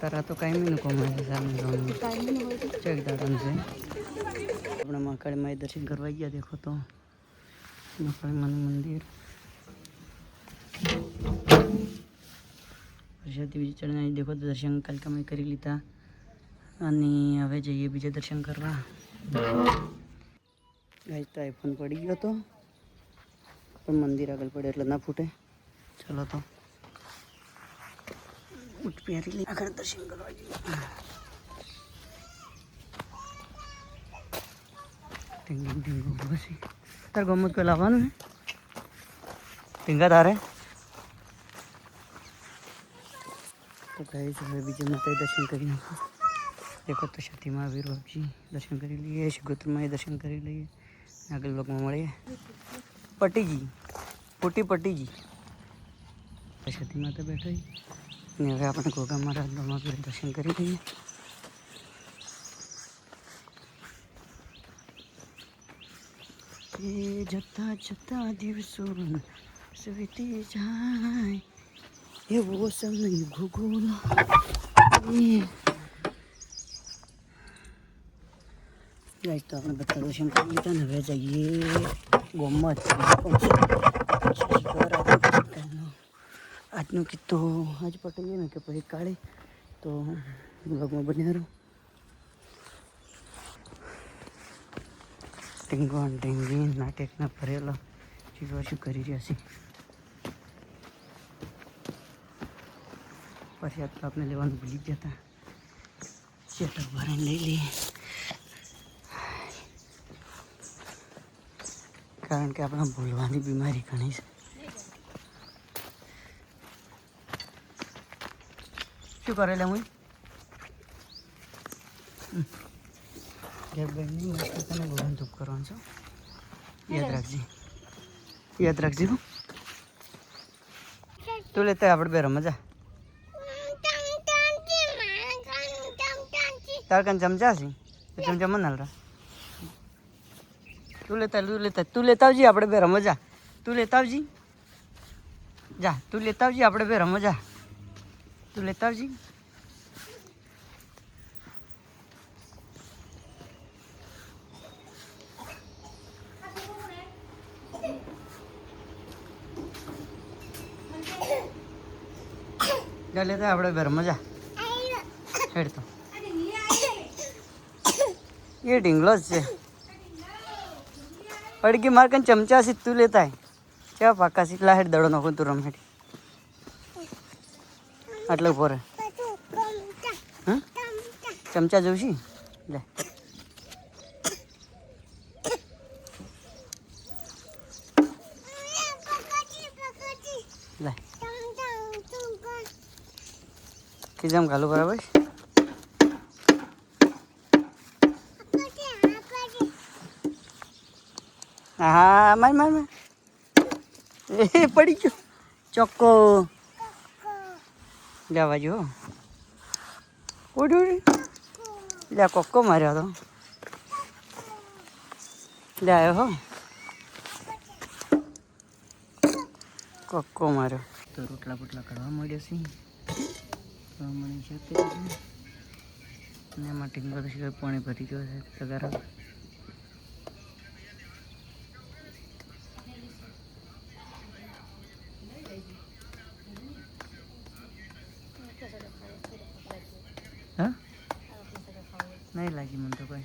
તારા તો કાંઈ મીનું કમાય સામે ચેક દાડમ છે આપણે મહાકાળી માઈ દર્શન કરવા ગયા દેખો તો મહાકાળી માનું મંદિર પ્રસાદી બીજી ચડના દેખો તો દર્શન કાલકા મેં કરી લીધા અને હવે જઈએ બીજા દર્શન કરવા ગાઈસ તો આઈફોન પડી ગયો તો પણ મંદિર આગળ પડે એટલે ના ફૂટે ચલો તો ઉઠ પ્યારી લઈ આગળ દર્શન કરવા જઈએ તાર ગમત કોઈ લાવવાનું હે ટીંગા તારે તો ગાઈસ હવે બીજા માતા દર્શન કરી નાખો देखो तो सती महावीर बाबजी दर्शन कर लिए शिगोत्र में दर्शन कर लिए आगे लोग में મળીએ પટીજી પટીજી સતી માતા બેઠી ને હવે આપણે ગોગા મહારાજના મહાવીર દર્શન કરી લઈએ એ જતા જતા દિવસો વીતી જાય એવો સમય ભૂગોળ गाइस तो आपने बता दर्शन कर लिया था ना वे जाइए गोमत आज नो कि तो आज पटेगी ना कि પછી કાળે તો બ્લોગમાં બન્યા રહો ટીંગી નાટકના ભરેલા ચીજો શું કરી રહ્યા છે પછી તો આપણે લેવાનું ભૂલી ગયા હતા ચેટક ભરીને લઈ લઈએ કારણ કે આપણે ભૂલવાની બીમારી ઘણી છે શું કરેલા હું ઘેરબેનની મસ્ત તને ભગવાન ધૂપ કરવાનું છો યાદ રાખજે હું તું લેતા આપણે બે રમજા તાર કાન ચમચા છે ચમચા મને હાલ તું લેતા આવજી આપણે બે રમજા તું લેતા આવજી જા તું લેતા આવજી આપણે બે રમજા તું લેતા આવજી જા લેતા આપણે બે રમજા હેડ તો એ ઢીંગલો જ છે अड़गी मार कन चमचा से तू लेता है क्या पाका सी ला हेड दड़ो नको तू रम हेड आटले ऊपर चमचा जोशी ले ले किजम घालू बराबर हाँ मार ए पड़ी क्यों चौको जावा जो उड़ ले कोको मारे तो ले आयो हो कोको मारो तो रोटला बोटला काढ़वा मळ्या છે તો મને છે ને માટે બધું પાણી ભરી ગયો છે તગારા हाँ नहीं लगी मन तो कोई